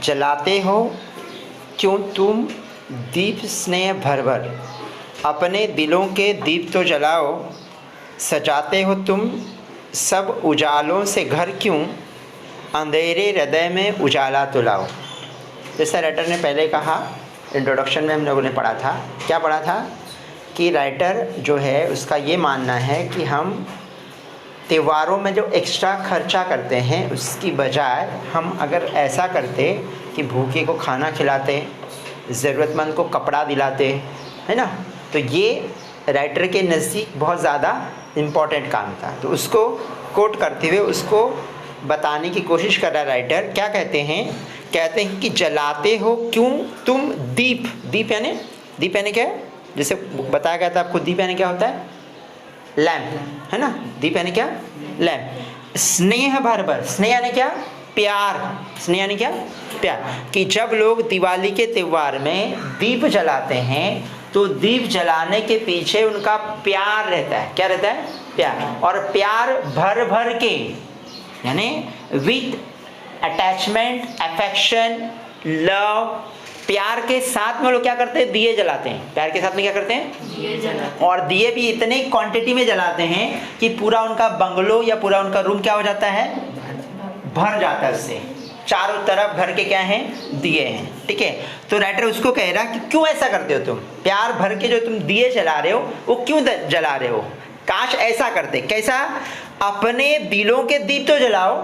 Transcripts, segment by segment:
जलाते हो क्यों तुम दीप स्नेह भर भर, अपने दिलों के दीप तो जलाओ। सजाते हो तुम सब उजालों से घर क्यों, अंधेरे हृदय में उजाला तो लाओ। जैसा राइटर ने पहले कहा, इंट्रोडक्शन में हम लोगों ने पढ़ा था, क्या पढ़ा था कि राइटर जो है उसका ये मानना है कि हम त्योहारों में जो एक्स्ट्रा खर्चा करते हैं उसकी बजाय हम अगर ऐसा करते कि भूखे को खाना खिलाते, ज़रूरतमंद को कपड़ा दिलाते, है ना, तो ये राइटर के नज़दीक बहुत ज़्यादा इम्पॉर्टेंट काम था। तो उसको कोट करते हुए उसको बताने की कोशिश कर रहा है राइटर। क्या कहते हैं कि जलाते हो क्यों तुम दीप, दीप यानी क्या है, जैसे बताया गया था आपको, दीप यानी क्या होता है, लैम्प, है ना, दीप यानी क्या, लैम्प। स्नेह भर भर, स्नेह यानी क्या, प्यार, स्नेह यानी क्या, प्यार। कि जब लोग दिवाली के त्यौहार में दीप जलाते हैं तो दीप जलाने के पीछे उनका प्यार रहता है। क्या रहता है, प्यार। और प्यार भर भर के यानी विथ अटैचमेंट, अफेक्शन, लव, प्यार के साथ में लोग क्या करते हैं, दिए जलाते हैं। प्यार के साथ में क्या करते हैं, दिए जलाते हैं। और दिए भी इतने क्वांटिटी में जलाते हैं कि पूरा उनका बंगलो या पूरा उनका रूम क्या हो जाता है, भर जाता है उससे। चारों तरफ घर के क्या हैं, दिए हैं। ठीक है, तो राइटर उसको कह रहा कि क्यों ऐसा करते हो तुम, प्यार भर के जो तुम दिए जला रहे हो वो क्यों जला रहे हो। काश ऐसा करते। कैसा, अपने दिलों के दीप तो जलाओ।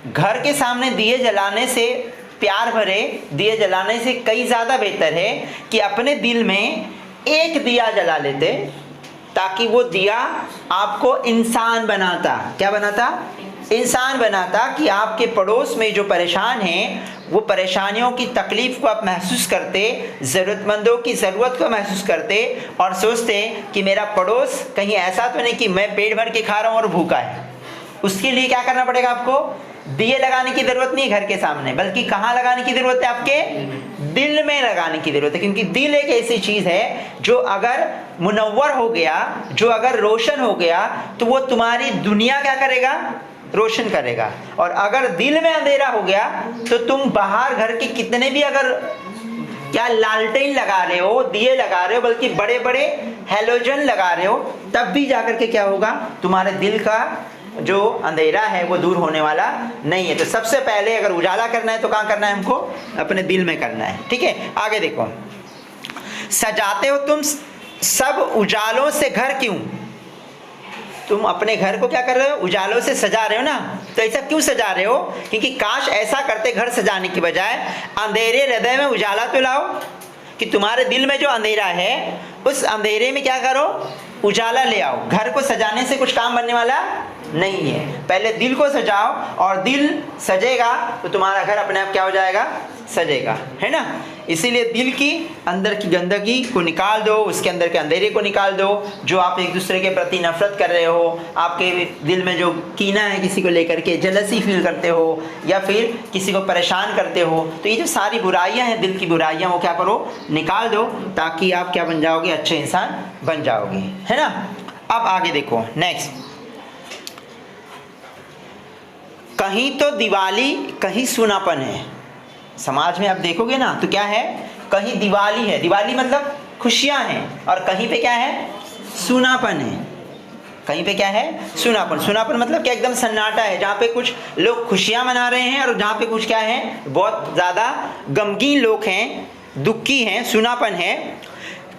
घर के सामने दिए जलाने से, प्यार भरे दिए जलाने से कई ज़्यादा बेहतर है कि अपने दिल में एक दिया जला लेते, ताकि वो दिया आपको इंसान बनाता। क्या बनाता, इंसान बनाता। कि आपके पड़ोस में जो परेशान हैं वो परेशानियों की तकलीफ़ को आप महसूस करते, ज़रूरतमंदों की ज़रूरत को महसूस करते और सोचते कि मेरा पड़ोस कहीं ऐसा तो नहीं कि मैं पेट भर के खा रहा हूँ और भूखा है। उसके लिए क्या करना पड़ेगा आपको, दिए लगाने की ज़रूरत नहीं घर के सामने, बल्कि कहाँ लगाने की ज़रूरत है, आपके दिल में लगाने की ज़रूरत है। क्योंकि दिल एक ऐसी चीज़ है जो अगर मुनव्वर हो गया, जो अगर रोशन हो गया, तो वो तुम्हारी दुनिया क्या करेगा, रोशन करेगा। और अगर दिल में अंधेरा हो गया तो तुम बाहर घर के कितने भी अगर क्या लालटेन लगा रहे हो, दिए लगा रहे हो, बल्कि बड़े बड़े हैलोजन लगा रहे हो, तब भी जाकर के क्या होगा, तुम्हारे दिल का जो अंधेरा है वो दूर होने वाला नहीं है। तो सबसे पहले अगर उजाला करना है तो कहाँ करना है, हमको अपने दिल में करना है। ठीक है, आगे देखो। सजाते हो तुम सब उजालों से घर क्यों, तुम अपने घर को क्या कर रहे हो, उजालों से सजा रहे हो ना। तो ऐसा क्यों सजा रहे हो, क्योंकि काश ऐसा करते घर सजाने की बजाय, अंधेरे हृदय में उजाला तो लाओ। कि तुम्हारे दिल में जो अंधेरा है उस अंधेरे में क्या करो, उजाला ले आओ। घर को सजाने से कुछ काम बनने वाला नहीं है। पहले दिल को सजाओ, और दिल सजेगा तो तुम्हारा घर अपने आप क्या हो जाएगा, सजेगा, है ना। इसीलिए दिल की अंदर की गंदगी को निकाल दो, उसके अंदर के अंधेरे को निकाल दो। जो आप एक दूसरे के प्रति नफरत कर रहे हो, आपके दिल में जो कीना है किसी को लेकर के, जेलसी फील करते हो, या फिर किसी को परेशान करते हो, तो ये जो सारी बुराइयां हैं, दिल की बुराइयां, वो क्या करो, निकाल दो, ताकि आप क्या बन जाओगे, अच्छे इंसान बन जाओगे, है ना। अब आगे देखो, नेक्स्ट। कहीं तो दिवाली कहीं सूनापन है। समाज में आप देखोगे ना तो क्या है, कहीं दिवाली है, दिवाली मतलब खुशियां हैं, और कहीं पे क्या है, सूनापन है। कहीं पे क्या है, सूनापन। सूनापन मतलब क्या, एकदम सन्नाटा है, जहाँ पे कुछ लोग खुशियां मना रहे हैं और जहाँ पे कुछ क्या है, बहुत ज़्यादा गमगीन लोग हैं, दुखी हैं, सूनापन है।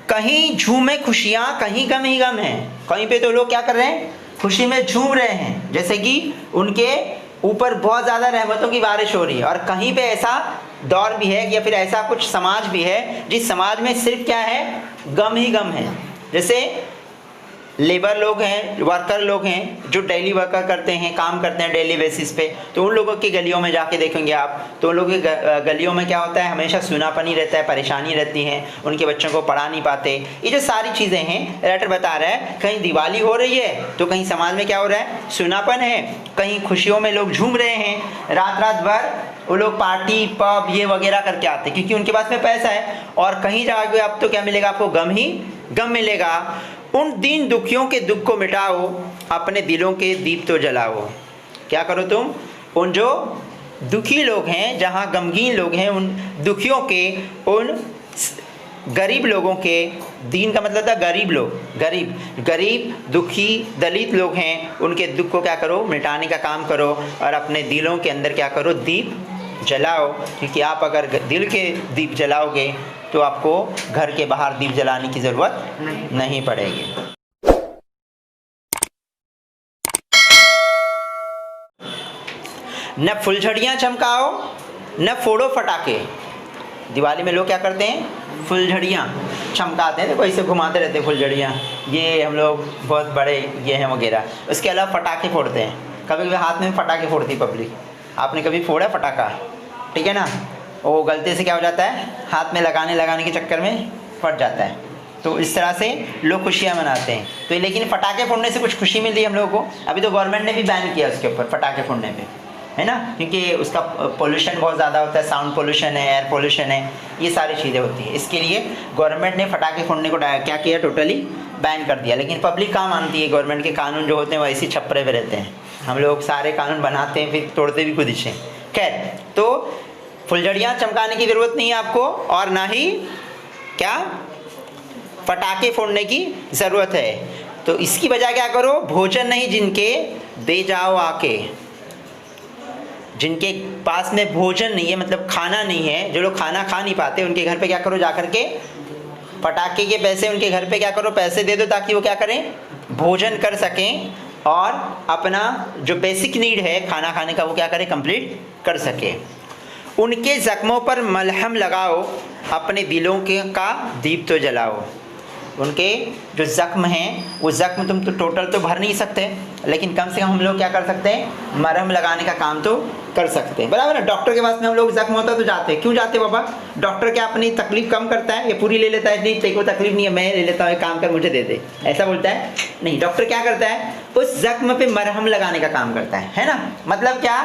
कहीं झूमे खुशियाँ, कहीं गम ही गम है। कहीं पे तो लोग क्या कर रहे हैं, खुशी में झूम रहे हैं, जैसे कि उनके ऊपर बहुत ज़्यादा रहमतों की बारिश हो रही है। और कहीं पे ऐसा दौर भी है या फिर ऐसा कुछ समाज भी है जिस समाज में सिर्फ क्या है, गम ही गम है। जैसे लेबर लोग हैं, वर्कर लोग हैं, जो डेली वर्कर करते हैं, काम करते हैं डेली बेसिस पे, तो उन लोगों की गलियों में जाके देखेंगे आप, तो उन लोगों की गलियों में क्या होता है, हमेशा सूनापनी रहता है, परेशानी रहती है, उनके बच्चों को पढ़ा नहीं पाते। ये जो सारी चीज़ें हैं, राइटर बता रहा है, कहीं दिवाली हो रही है तो कहीं समाज में क्या हो रहा है, सूनापन है। कहीं खुशियों में लोग झूम रहे हैं, रात रात भर वो लोग पार्टी पब ये वगैरह करके आते हैं क्योंकि उनके पास में पैसा है। और कहीं जाओगे आप तो क्या मिलेगा आपको, गम ही गम मिलेगा। उन दीन दुखियों के दुख को मिटाओ, अपने दिलों के दीप तो जलाओ। क्या करो तुम, उन जो दुखी लोग हैं, जहाँ गमगीन लोग हैं, उन दुखियों के, उन गरीब लोगों के, दीन का मतलब था गरीब लोग, गरीब दुखी दलित लोग हैं, उनके दुख को क्या करो, मिटाने का काम करो और अपने दिलों के अंदर क्या करो, दीप जलाओ। क्योंकि आप अगर दिल के दीप जलाओगे तो आपको घर के बाहर दीप जलाने की ज़रूरत नहीं पड़ेगी। न फुलझड़ियाँ चमकाओ न फोड़ो फटाके। दिवाली में लोग क्या करते हैं, फुलझड़ियाँ चमकाते हैं, देखो ऐसे घुमाते रहते हैं फुलझड़ियाँ, ये हम लोग बहुत बड़े ये हैं वगैरह। उसके अलावा पटाखे फोड़ते हैं, कभी कभी हाथ में पटाखे फोड़ती पब्लिक। आपने कभी फोड़ा पटाखा, ठीक है ना, वो गलती से क्या हो जाता है, हाथ में लगाने के चक्कर में फट जाता है। तो इस तरह से लोग खुशियाँ मनाते हैं। तो लेकिन पटाखे फोड़ने से कुछ खुशी मिलती है हम लोगों को। अभी तो गवर्नमेंट ने भी बैन किया उसके ऊपर, पटाखे फोड़ने पे, है ना, क्योंकि उसका पोल्यूशन बहुत ज़्यादा होता है, साउंड पोल्यूशन है, एयर पोल्यूशन है, ये सारी चीज़ें होती हैं। इसके लिए गवर्नमेंट ने पटाखे फोड़ने को क्या किया, टोटली बैन कर दिया। लेकिन पब्लिक कहाँ मानती है, गवर्नमेंट के कानून जो होते हैं वैसे ही छपरे पे रहते हैं। हम लोग सारे कानून बनाते हैं फिर तोड़ते भी खुद ही। खैर, तो फुलझड़ियाँ चमकाने की ज़रूरत नहीं है आपको, और ना ही क्या पटाखे फोड़ने की ज़रूरत है। तो इसकी वजह क्या करो, भोजन नहीं जिनके दे जाओ आके। जिनके पास में भोजन नहीं है, मतलब खाना नहीं है, जो लोग खाना खा नहीं पाते, उनके घर पे क्या करो, जा करके पटाखे के पैसे उनके घर पे क्या करो, पैसे दे दो, ताकि वो क्या करें, भोजन कर सकें और अपना जो बेसिक नीड है खाना खाने का वो क्या करें, कंप्लीट कर सके। उनके ज़ख्मों पर मलहम लगाओ, अपने दिलों के का दीप तो जलाओ। उनके जो ज़ख्म हैं वो ज़ख्म तुम तो टोटल तो भर नहीं सकते, लेकिन कम से कम हम लोग क्या कर सकते हैं, मरहम लगाने का काम तो कर सकते हैं, बराबर है। डॉक्टर के पास में हम लोग ज़ख्म होता है तो जाते हैं, क्यों जाते हैं बाबा, डॉक्टर क्या अपनी तकलीफ कम करता है, ये पूरी ले लेता है, नहीं तेरे को तकलीफ नहीं है, मैं ले लेता हूँ, एक काम कर मुझे दे दे, ऐसा बोलता है नहीं। डॉक्टर क्या करता है, उस ज़ख्म पे मरहम लगाने का काम करता है ना। मतलब क्या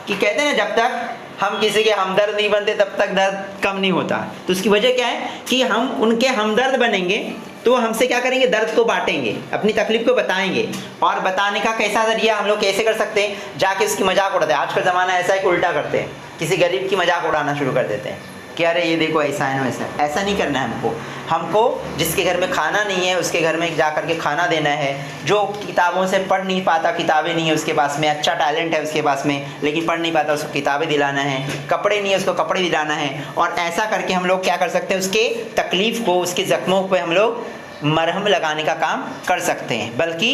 कि कहते हैं ना, जब तक हम किसी के हमदर्द नहीं बनते तब तक दर्द कम नहीं होता। तो उसकी वजह क्या है कि हम उनके हमदर्द बनेंगे तो हमसे क्या करेंगे, दर्द को बांटेंगे, अपनी तकलीफ को बताएंगे। और बताने का कैसा जरिया हम लोग कैसे कर सकते हैं, जाके उसकी मजाक उड़ाते हैं। आज का ज़माना ऐसा है कि उल्टा करते हैं, किसी गरीब की मजाक उड़ाना शुरू कर देते हैं कि अरे ये देखो ऐसा है ना वैसा है। ऐसा नहीं करना है हमको जिसके घर में खाना नहीं है उसके घर में जा करके खाना देना है। जो किताबों से पढ़ नहीं पाता, किताबें नहीं है उसके पास में, अच्छा टैलेंट है उसके पास में लेकिन पढ़ नहीं पाता, उसको किताबें दिलाना है। कपड़े नहीं है उसको कपड़े दिलाना है। और ऐसा करके हम लोग क्या कर सकते हैं, उसके तकलीफ़ को, उसके ज़ख्मों पर हम लोग मरहम लगाने का काम कर सकते हैं। बल्कि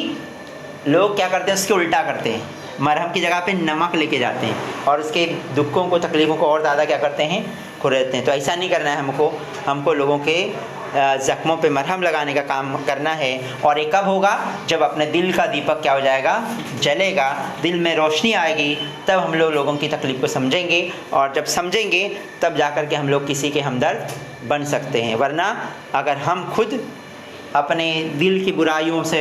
लोग क्या करते हैं, उसके उल्टा करते हैं, मरहम की जगह पे नमक लेके जाते हैं और उसके दुखों को, तकलीफ़ों को और ज़्यादा क्या करते हैं, खुरेदते हैं। तो ऐसा नहीं करना है हमको लोगों के ज़ख्मों पे मरहम लगाने का काम करना है। और ये कब होगा, जब अपने दिल का दीपक क्या हो जाएगा, जलेगा, दिल में रोशनी आएगी, तब हम लोगों की तकलीफ़ को समझेंगे। और जब समझेंगे तब जा कर के हम लोग किसी के हमदर्द बन सकते हैं। वरना अगर हम खुद अपने दिल की बुराइयों से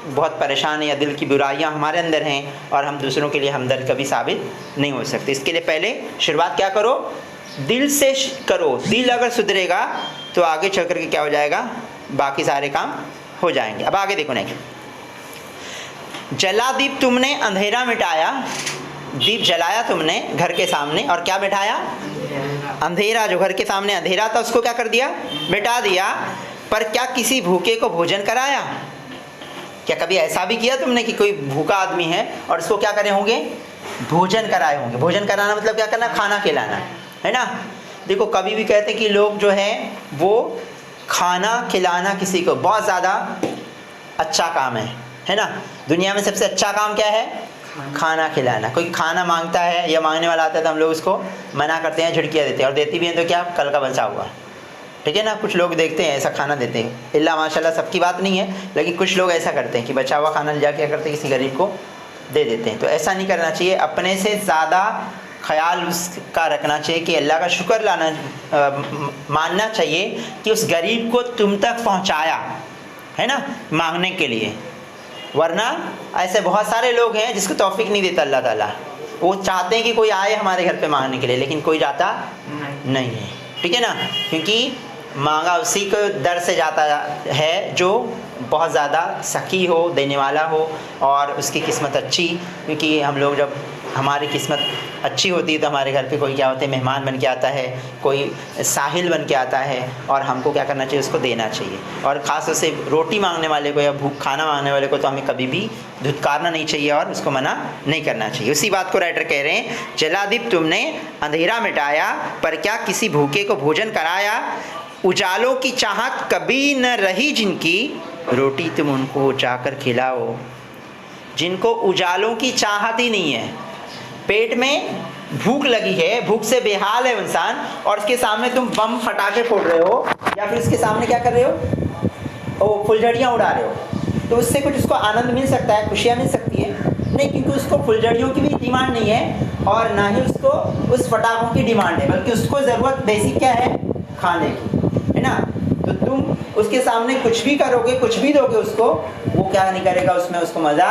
बहुत परेशान है या दिल की बुराइयां हमारे अंदर हैं और हम दूसरों के लिए हमदर्द कभी साबित नहीं हो सकते। इसके लिए पहले शुरुआत क्या करो, दिल से करो। दिल अगर सुधरेगा तो आगे चल कर के क्या हो जाएगा, बाकी सारे काम हो जाएंगे। अब आगे देखो नेक्स्ट, जला दीप तुमने अंधेरा मिटाया। दीप जलाया तुमने घर के सामने और क्या मिटाया, अंधेरा। जो घर के सामने अंधेरा था उसको क्या कर दिया, मिटा दिया। पर क्या किसी भूखे को भोजन कराया? क्या कभी ऐसा भी किया तुमने कि कोई भूखा आदमी है और उसको क्या करे होंगे, भोजन कराए होंगे। भोजन कराना मतलब क्या करना, खाना खिलाना, है ना। देखो कभी भी कहते हैं कि लोग जो है वो खाना खिलाना किसी को बहुत ज़्यादा अच्छा काम है ना। दुनिया में सबसे अच्छा काम क्या है, खाना खिलाना। कोई खाना मांगता है या मांगने वाला आता है तो हम लोग उसको मना करते हैं, झिड़कियाँ देते हैं। और देती भी हैं तो क्या, कल का बचा हुआ, ठीक है ना। कुछ लोग देखते हैं ऐसा खाना देते हैं, इल्ला माशाल्लाह सबकी बात नहीं है, लेकिन कुछ लोग ऐसा करते हैं कि बचा हुआ खाना ले जाके क्या करते हैं, किसी गरीब को दे देते हैं। तो ऐसा नहीं करना चाहिए। अपने से ज़्यादा ख्याल उसका रखना चाहिए कि अल्लाह का शुक्र मानना चाहिए कि उस गरीब को तुम तक पहुँचाया है ना, मांगने के लिए। वरना ऐसे बहुत सारे लोग हैं जिसको तौफीक नहीं देता अल्लाह ताला। वो चाहते हैं कि कोई आए हमारे घर पे मांगने के लिए, लेकिन कोई जाता नहीं है, ठीक है ना। क्योंकि मांगा उसी को दर से जाता है जो बहुत ज़्यादा सखी हो, देने वाला हो और उसकी किस्मत अच्छी। क्योंकि हम लोग जब हमारी किस्मत अच्छी होती है तो हमारे घर पे कोई क्या होता है, मेहमान बन के आता है, कोई साहिल बन के आता है, और हमको क्या करना चाहिए, उसको देना चाहिए। और ख़ास तौर से रोटी मांगने वाले को या भूख खाना मांगने वाले को तो हमें कभी भी धुतकारना नहीं चाहिए और उसको मना नहीं करना चाहिए। उसी बात को राइटर कह रहे हैं, जलादीप तुमने अंधेरा मिटाया, पर क्या किसी भूखे को भोजन कराया। उजालों की चाहत कभी न रही जिनकी, रोटी तुम उनको जाकर खिलाओ। जिनको उजालों की चाहत ही नहीं है, पेट में भूख लगी है, भूख से बेहाल है इंसान, और उसके सामने तुम बम फटाके फोड़ रहे हो या फिर उसके सामने क्या कर रहे हो, वो फुलझड़ियाँ उड़ा रहे हो, तो उससे कुछ उसको आनंद मिल सकता है, खुशियाँ मिल सकती है नहीं, क्योंकि उसको फुलझड़ियों की भी डिमांड नहीं है और ना ही उसको उस फटाकों की डिमांड है, बल्कि उसको ज़रूरत बेसिक क्या है, खाने की, है ना। तो तुम उसके सामने कुछ भी करोगे, कुछ भी दोगे उसको, वो क्या नहीं करेगा, उसमें उसको मज़ा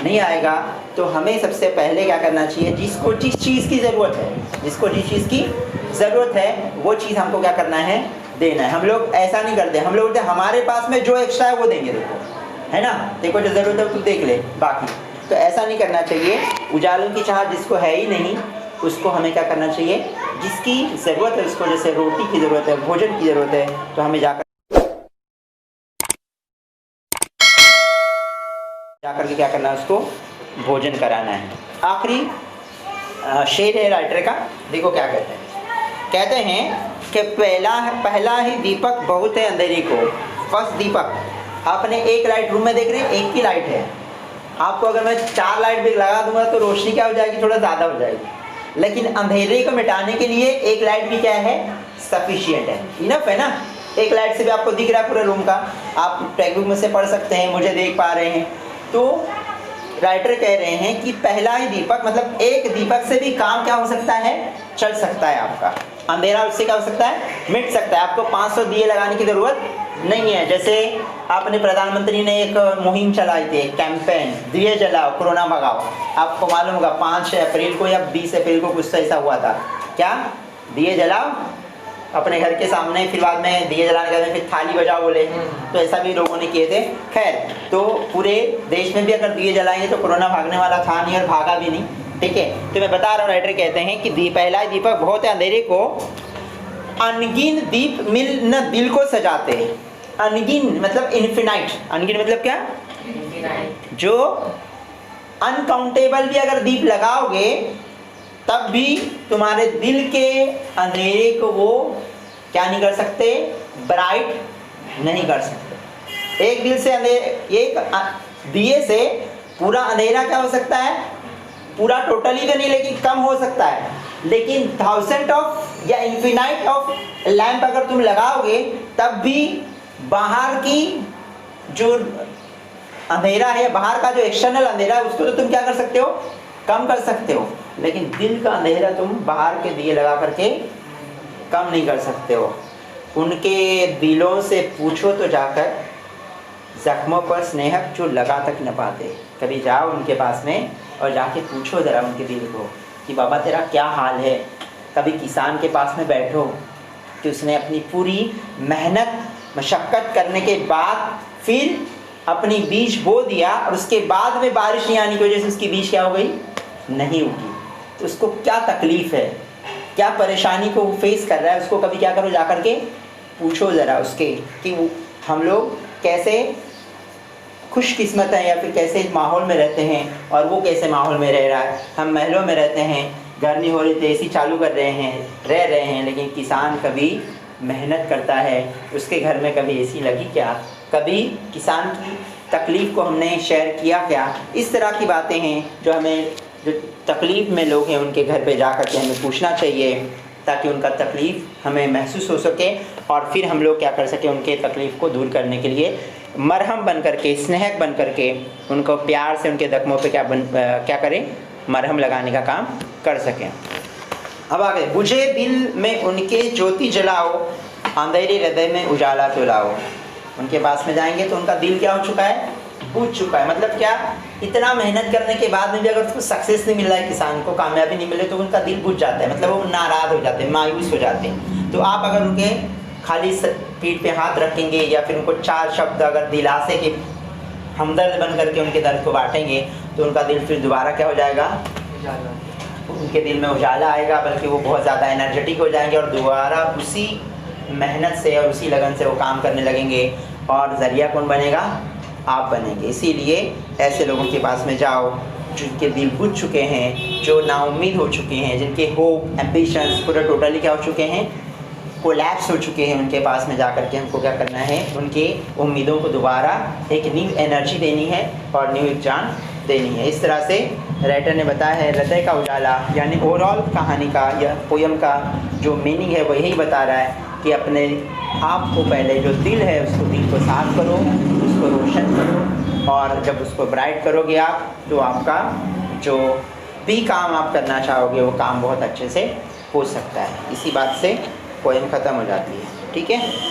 नहीं आएगा। तो हमें सबसे पहले क्या करना चाहिए, जिसको जिस चीज़ की ज़रूरत है, जिसको जिस चीज़ की ज़रूरत है वो चीज़ हमको क्या करना है, देना है। हम लोग ऐसा नहीं करते, हम लोग बोलते हमारे पास में जो एक्स्ट्रा है वो देंगे, देखो, है ना, देखो जो ज़रूरत है वो तू देख ले बाकी। तो ऐसा नहीं करना चाहिए। उजालों की चाह जिसको है ही नहीं, उसको हमें क्या करना चाहिए, जिसकी ज़रूरत है उसको, जैसे रोटी की ज़रूरत है, भोजन की ज़रूरत है, तो हमें जाकर के क्या करना है, उसको भोजन कराना है। आखिरी शेर है राइटर का, देखो क्या कहते हैं। कहते हैं कि पहला ही दीपक बहुत है अंधेरी को। फर्स्ट दीपक, आपने एक लाइट रूम में देख रहे हैं, एक ही लाइट है, आपको अगर मैं 4 लाइट भी लगा दूंगा तो रोशनी क्या हो जाएगी, थोड़ा ज़्यादा हो जाएगी, लेकिन अंधेरे को मिटाने के लिए एक लाइट भी क्या है, सफिशिएंट है, इनफ है ना। एक लाइट से भी आपको दिख रहा है पूरे रूम का, आप टेक्स्ट बुक में से पढ़ सकते हैं, मुझे देख पा रहे हैं। तो राइटर कह रहे हैं कि पहला ही दीपक, मतलब एक दीपक से भी काम क्या हो सकता है, चल सकता है, आपका अंधेरा उससे क्या हो सकता है, मिट सकता है। आपको 500 दिए लगाने की ज़रूरत नहीं है। जैसे आपने प्रधानमंत्री ने एक मुहिम चलाई थी, कैंपेन, दिए जलाओ कोरोना भगाओ, आपको मालूम होगा 5 अप्रैल को या 20 अप्रैल को कुछ ऐसा हुआ था, क्या दिए जलाओ अपने घर के सामने, फिर बाद में दिए जलाने के बाद फिर थाली बजाओ बोले, तो ऐसा भी लोगों ने किए थे। खैर, तो पूरे देश में भी अगर दिए जलाएंगे तो कोरोना भागने वाला था नहीं और भागा भी नहीं, ठीक है। तो मैं बता रहा हूँ, राइटर कहते हैं कि पहला दीपक बहुत है अंधेरे को, अनगिन दीप मिल न दिल को सजाते। अनगिन मतलब इन्फिनाइट, अनगिन मतलब क्या, जो अनकाउंटेबल भी अगर दीप लगाओगे तब भी तुम्हारे दिल के अंधेरे को वो क्या नहीं कर सकते, ब्राइट नहीं कर सकते। एक दिल से एक दिए से पूरा अंधेरा क्या हो सकता है, पूरा टोटली तो नहीं लेकिन कम हो सकता है, लेकिन 1000 ऑफ या इन्फिनाइट ऑफ लैंप अगर तुम लगाओगे तब भी बाहर की जो अंधेरा है, बाहर का जो एक्सटर्नल अंधेरा है उसको तो तुम क्या कर सकते हो, कम कर सकते हो, लेकिन दिल का अंधेरा तुम बाहर के दिए लगा करके कम नहीं कर सकते हो। उनके दिलों से पूछो तो जाकर, जख्मों पर स्नेहक जो लगा तक न पाते। कभी जाओ उनके पास में और जाके पूछो ज़रा उनके दिल को कि बाबा तेरा क्या हाल है। कभी किसान के पास में बैठो कि उसने अपनी पूरी मेहनत मशक्क़त करने के बाद फिर अपनी बीज बो दिया और उसके बाद में बारिश नहीं आने की वजह से उसकी बीज क्या हो गई, नहीं उगी, तो उसको क्या तकलीफ़ है, क्या परेशानी को वो फेस कर रहा है, उसको कभी क्या करो, जा कर के पूछो ज़रा उसके कि हम लोग कैसे खुशकिस्मत हैं या फिर कैसे माहौल में रहते हैं और वो कैसे माहौल में रह रहा है। हम महलों में रहते हैं, गर्मी हो रही तो एसी चालू कर रहे हैं, रह रहे हैं, लेकिन किसान कभी मेहनत करता है, उसके घर में कभी एसी लगी क्या, कभी किसान की तकलीफ़ को हमने शेयर किया क्या। इस तरह की बातें हैं जो हमें, जो तकलीफ़ में लोग हैं उनके घर पे जा कर के हमें पूछना चाहिए, ताकि उनका तकलीफ़ हमें महसूस हो सके और फिर हम लोग क्या कर सकें, उनके तकलीफ़ को दूर करने के लिए मरहम बन करके, स्नेहक बन करके उनको प्यार से उनके जख्मों पे क्या करें, मरहम लगाने का काम कर सकें। अब आगे, बुझे दिल में उनके ज्योति जलाओ, अंधेरे हृदय में उजाला तो लाओ। उनके पास में जाएंगे तो उनका दिल क्या हो चुका है, बुझ चुका है। मतलब क्या, इतना मेहनत करने के बाद में भी अगर उसको सक्सेस नहीं मिल रहा है, किसान को कामयाबी नहीं मिले, तो उनका दिल बुझ जाता है, मतलब वो नाराज़ हो जाते हैं, मायूस हो जाते हैं। तो आप अगर उनके खाली पीठ पे हाथ रखेंगे या फिर उनको 4 शब्द अगर दिलासे के हमदर्द बन करके उनके दर्द को बांटेंगे तो उनका दिल फिर दोबारा क्या हो जाएगा, उनके दिल में उजाला आएगा, बल्कि वो बहुत ज़्यादा एनर्जेटिक हो जाएंगे और दोबारा उसी मेहनत से और उसी लगन से वो काम करने लगेंगे। और ज़रिया कौन बनेगा? आप बनेंगे। इसीलिए ऐसे लोगों के पास में जाओ जिनके दिल बुझ चुके हैं, जो नाउम्मीद हो चुके हैं, जिनके होप एम्बिशंस पूरा टोटली क्या हो चुके हैं, कोलैप्स हो चुके हैं। उनके पास में जाकर के हमको क्या करना है, उनके उम्मीदों को दोबारा एक न्यू एनर्जी देनी है और न्यू एक जान देनी है। इस तरह से राइटर ने बताया है हृदय का उजाला, यानी ओवरऑल कहानी का या पोयम का जो मीनिंग है वो यही बता रहा है कि अपने आप को पहले जो दिल है उसको दिल को साफ करो, उसको रोशन करो, और जब उसको ब्राइट करोगे आप तो आपका जो भी काम आप करना चाहोगे वो काम बहुत अच्छे से हो सकता है। इसी बात से पोएम ख़त्म हो जाती है। ठीक है।